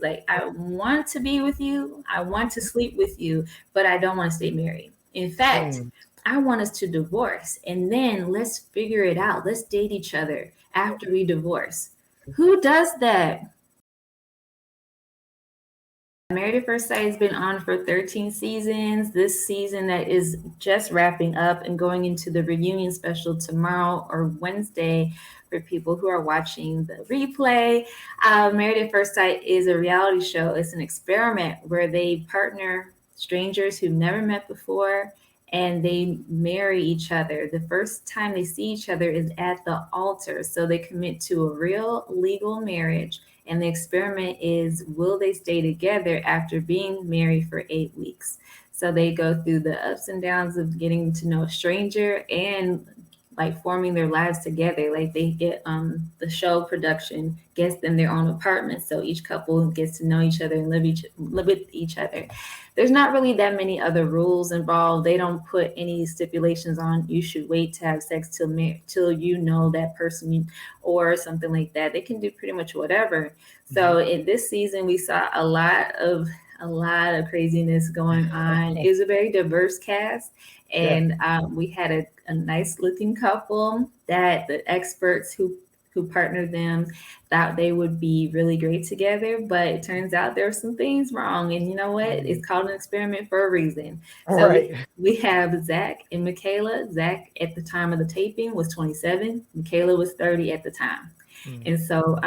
He's like, I want to be with you. I want to sleep with you, but I don't want to stay married. In fact, I want us to divorce and then let's figure it out. Let's date each other after we divorce. Who does that? Married at First Sight has been on for 13 seasons. This season that is just wrapping up and going into the reunion special tomorrow or Wednesday for people who are watching the replay. Married at First Sight is a reality show. It's an experiment where they partner strangers who've never met before and they marry each other. The first time they see each other is at the altar. So they commit to a real legal marriage. And the experiment is, will they stay together after being married for 8 weeks? So they go through the ups and downs of getting to know a stranger and like forming their lives together. Like they get the show production gets them their own apartment, so each couple gets to know each other and live with each other. There's not really that many other rules involved. They don't put any stipulations on you should wait to have sex till you know that person or something like that. They can do pretty much whatever. So in this season, we saw a lot of craziness going on. It was a very diverse cast, and we had a nice looking couple that the experts who partnered them thought they would be really great together, but it turns out there were some things wrong. And you know what? It's called an experiment for a reason. So we have Zack and Michaela. Zack at the time of the taping was 27. Michaela was 30 at the time. And so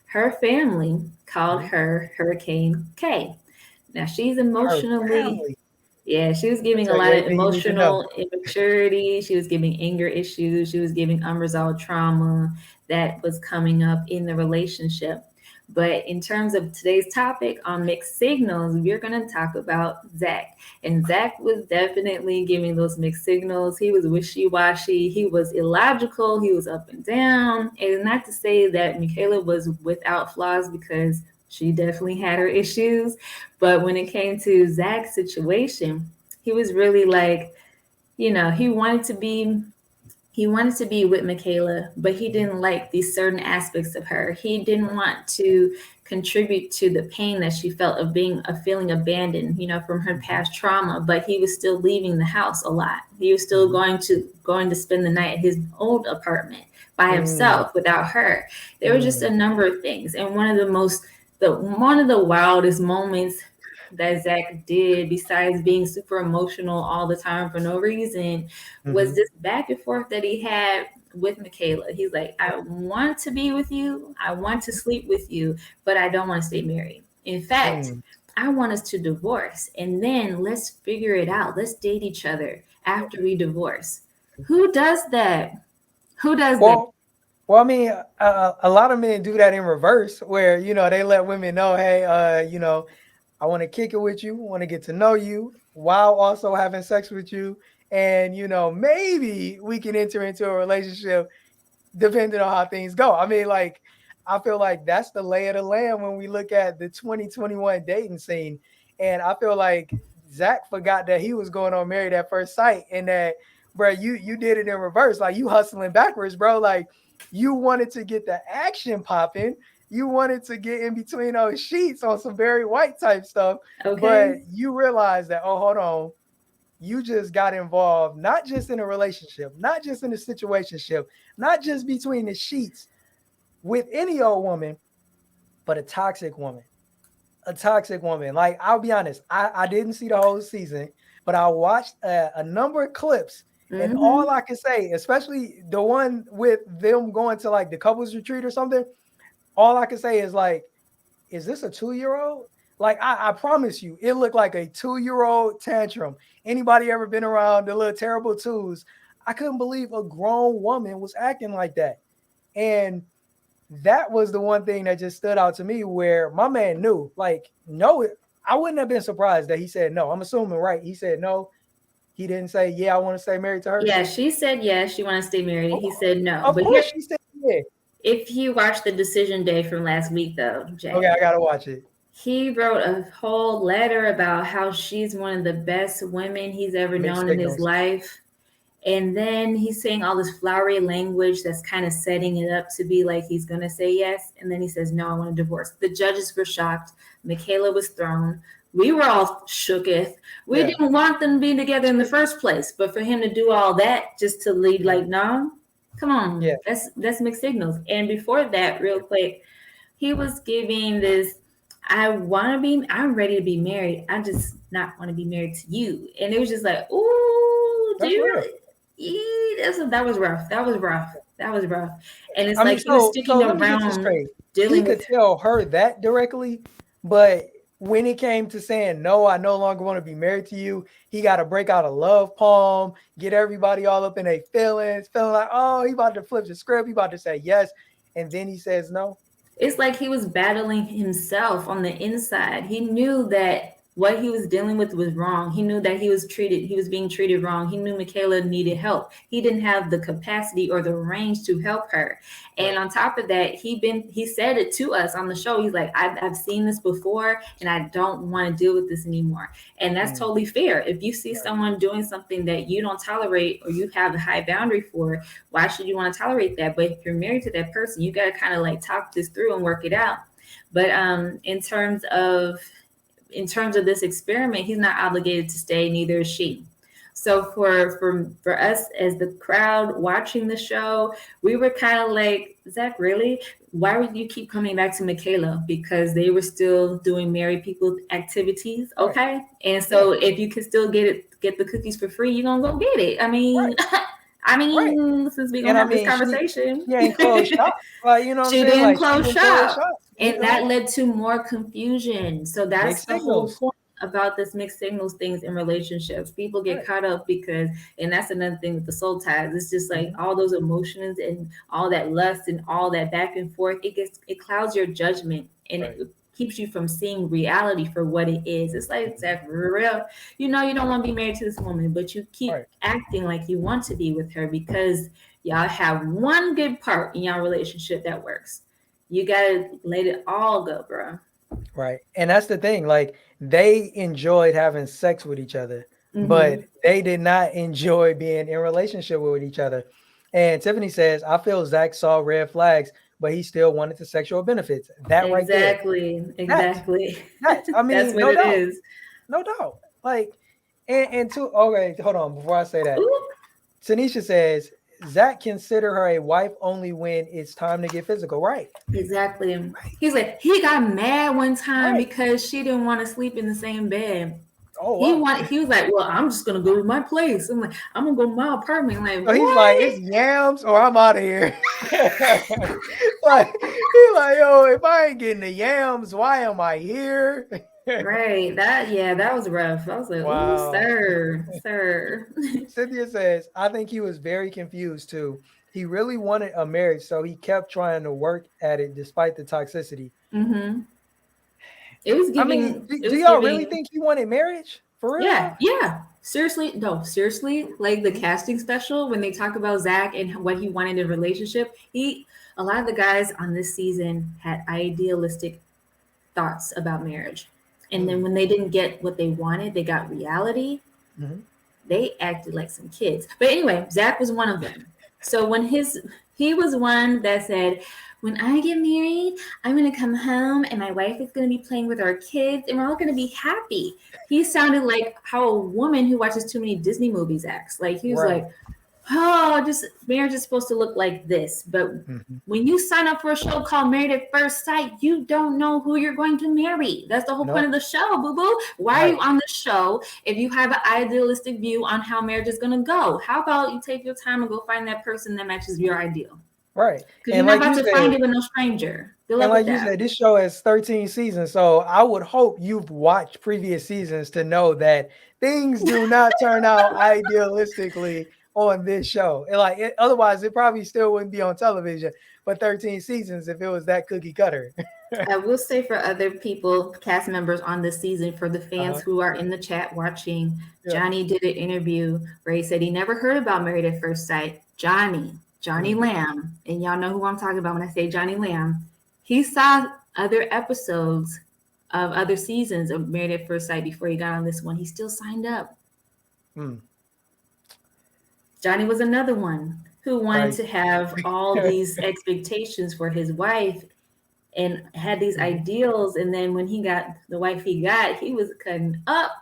her family called her Hurricane K. Now she's emotionally, she was giving a lot of emotional immaturity. She was giving anger issues. She was giving unresolved trauma that was coming up in the relationship. But in terms of today's topic on mixed signals, we're going to talk about Zack. And Zack was definitely giving those mixed signals. He was wishy-washy. He was illogical. He was up and down. And not to say that Michaela was without flaws, because she definitely had her issues. But when it came to Zack's situation, he was really like, he wanted to be with Michaela, but he didn't like these certain aspects of her. He didn't want to contribute to the pain that she felt of feeling abandoned, from her past trauma, but he was still leaving the house a lot. He was still going to spend the night at his old apartment by himself without her. There were just a number of things. And one of the wildest moments that Zack did, besides being super emotional all the time for no reason, was this back and forth that he had with Michaela. He's like, I want to be with you. I want to sleep with you, but I don't want to stay married. In fact, I want us to divorce and then let's figure it out. Let's date each other after we divorce. Who does that? Who does that? Well, I mean, a lot of men do that in reverse, where, they let women know, hey, I want to kick it with you, want to get to know you while also having sex with you. And, maybe we can enter into a relationship depending on how things go. I mean, like, I feel like that's the lay of the land when we look at the 2021 dating scene. And I feel like Zack forgot that he was going on Married at First Sight, and that, bro, you did it in reverse. Like, you hustling backwards, bro. Like, you wanted to get the action popping. You wanted to get in between those sheets on some Barry White type stuff. Okay. But you realized that, oh, hold on. You just got involved, not just in a relationship, not just in a situationship, not just between the sheets with any old woman, but a toxic woman. A toxic woman. Like, I'll be honest, I didn't see the whole season, but I watched a number of clips. And all I can say, especially the one with them going to like the couples retreat or something, all I can say is like, is this a 2-year-old? Like, I promise you, it looked like a 2-year-old tantrum. Anybody ever been around the little terrible twos? I couldn't believe a grown woman was acting like that. And that was the one thing that just stood out to me, where my man knew, like, no, I wouldn't have been surprised that he said no. I'm assuming, right? He said no. He didn't say, yeah, I want to stay married to her. Yeah, she said yes, she wanted to stay married. And he said no. Of course she said yeah. If you watch the decision day from last week, though, Jay. Okay, I got to watch it. He wrote a whole letter about how she's one of the best women he's ever known in his life. And then he's saying all this flowery language that's kind of setting it up to be like he's going to say yes. And then he says, no, I want a divorce. The judges were shocked. Michaela was thrown. We were all shooketh. We Yeah. didn't want them to be together in the first place. But for him to do all that just to lead, like, no, come on. Yeah. That's mixed signals. And before that, real quick, he was giving this, I'm ready to be married. I just not want to be married to you. And it was just like, ooh, do That's you real. really? That was rough. That was rough. That was rough. And it's I mean, like he was so sticking let me get this around straight. He dealing could with. tell her that directly, but when it came to saying no, I no longer want to be married to you, he got to break out a love poem, get everybody all up in their feelings, feeling like, oh, he about to flip the script, he about to say yes, and then he says no. It's like he was battling himself on the inside. He knew that what he was dealing with was wrong. He knew that he was being treated wrong. He knew Michaela needed help. He didn't have the capacity or the range to help her. And Right. on top of that, he said it to us on the show. He's like, I've seen this before and I don't want to deal with this anymore. And that's Mm, totally fair. If you see right. someone doing something that you don't tolerate or you have a high boundary for, why should you want to tolerate that? But if you're married to that person, you got to kind of like talk this through and work it out. But in terms of this experiment, he's not obligated to stay, neither is she. So for us as the crowd watching the show, we were kind of like, Zach, really? Why would you keep coming back to Michaela? Because they were still doing married people activities, Right. okay? And Yeah. so if you can still get the cookies for free, you're gonna go get it. I mean, Right. Right. since we're And gonna I have this mean, conversation. she ain't closed shop. Like, you know what I'm She saying? didn't Like, she close didn't close shop. shop. You And know, that led to more confusion. So that's mixed the whole signals. point about this mixed signals things in relationships. People get Right. caught up because, and that's another thing with the soul ties. It's just like Mhm. all those emotions and all that lust and all that back and forth. It clouds your judgment and Right. it keeps you from seeing reality for what it is. It's like it's Mhm. that real. You don't want to be married to this woman, but you keep Right. acting like you want to be with her because y'all have one good part in your relationship that works. You gotta let it all go, bro. Right. And that's the thing. Like, they enjoyed having sex with each other, but Mm-hmm. they did not enjoy being in relationship with each other. And Tiffany says, I feel Zach saw red flags, but he still wanted the sexual benefits. That right there. Exactly. That, Exactly. I That's mean, what no it doubt. is. No doubt. Like, and two, okay, hold on. Before I say that, Ooh, Tanisha says, Zach consider her a wife only when it's time to get physical. Right. exactly. Right. He's like, he got mad one time Right. because she didn't want to sleep in the same bed. Oh, wow. He was like, well, I'm just gonna go to my place. I'm like, I'm gonna go to my apartment. Like, So he's like, what? it's yams or I'm out of here. Like, he's like, yo, if I ain't getting the yams, why am I here? Right. That was rough. I was like, ooh, Wow. sir. Cynthia says, I think he was very confused too. He really wanted a marriage, so he kept trying to work at it despite the toxicity. Mm-hmm. I mean, It do was y'all really giving. think he wanted marriage? For real Yeah, though? yeah. Seriously, no, seriously. Like the Mhm. casting special, when they talk about Zach and what he wanted in a relationship, a lot of the guys on this season had idealistic thoughts about marriage. And then Mm. when they didn't get what they wanted, they got reality, Mhm. they acted like some kids. But anyway, Zach was one of them. So he was one that said, when I get married, I'm gonna come home and my wife is gonna be playing with our kids and we're all gonna be happy. He sounded like how a woman who watches too many Disney movies acts. Like he was Right. like, oh, just marriage is supposed to look like this. But Mhm. when you sign up for a show called Married at First Sight, you don't know who you're going to marry. That's the whole point Nope. of the show, boo boo. Why are you Right. on the show if you have an idealistic view on how marriage is going to go? How about you take your time and go find that person that matches your ideal? Right. Because you're And not like about you to said, find it with no stranger. Good And luck with like you that. said, this show has 13 seasons. So I would hope you've watched previous seasons to know that things do not turn out idealistically on this show. And like otherwise, it probably still wouldn't be on television for 13 seasons if it was that cookie cutter. I will say for other people, cast members on this season, for the fans Uh-huh. who are in the chat watching, Yeah. Johnny did an interview where he said he never heard about Married at First Sight. Johnny Mm. Lamb, and y'all know who I'm talking about when I say Johnny Lamb, he saw other episodes of other seasons of Married at First Sight before he got on this one. He still signed up. Mm. Johnny was another one who wanted to Crazy. have all these expectations for his wife and had these Mhm. ideals. And then when he got the wife he got, he was cutting up.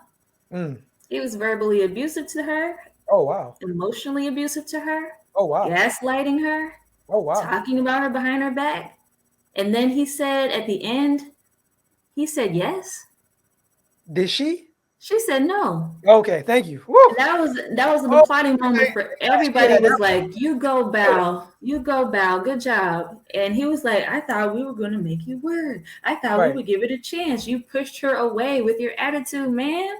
Mm. He was verbally abusive to her, Oh wow. emotionally abusive to her, Oh wow. gaslighting her, Oh wow. talking about her behind her back. And then he said at the end, he said yes. Did she? She said no. Okay, thank you. Woo. And that was the Oh, plotting moment for everybody yeah, was like, you go Bow, good job. And he was like, I thought we were gonna make you work. I thought we right. would give it a chance. You pushed her away with your attitude, man.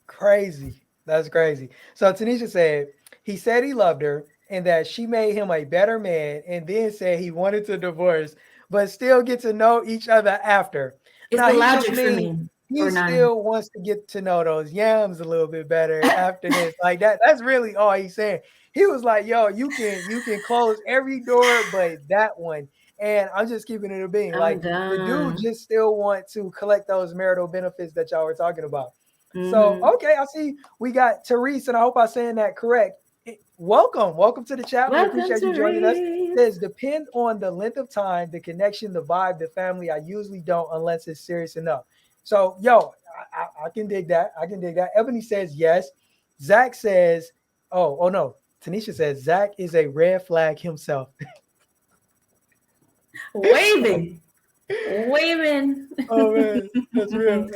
Crazy. That's crazy. So Tanisha said he said he loved her and that she made him a better man, and then said he wanted to divorce, but still get to know each other after. It's Now the he just logic for means me, he or none. still wants to get to know those yams a little bit better after this. Like that. That's really all he's saying. He was like, "Yo, you can close every door, but that one." And I'm just keeping it a being. I'm Like the dude done. just still want to collect those marital benefits that y'all were talking about. So, Mm-hmm. okay, I see we got Therese, and I hope I'm saying that correct. Welcome. Welcome to the chat. We Welcome appreciate to you joining us. Reese. Says, depend on the length of time, the connection, the vibe, the family. I usually don't unless it's serious enough. So, yo, I can dig that. I can dig that. Ebony says yes. Zach says, oh no. Tanisha says, Zach is a red flag himself. Waving. Waving. Oh man, that's real.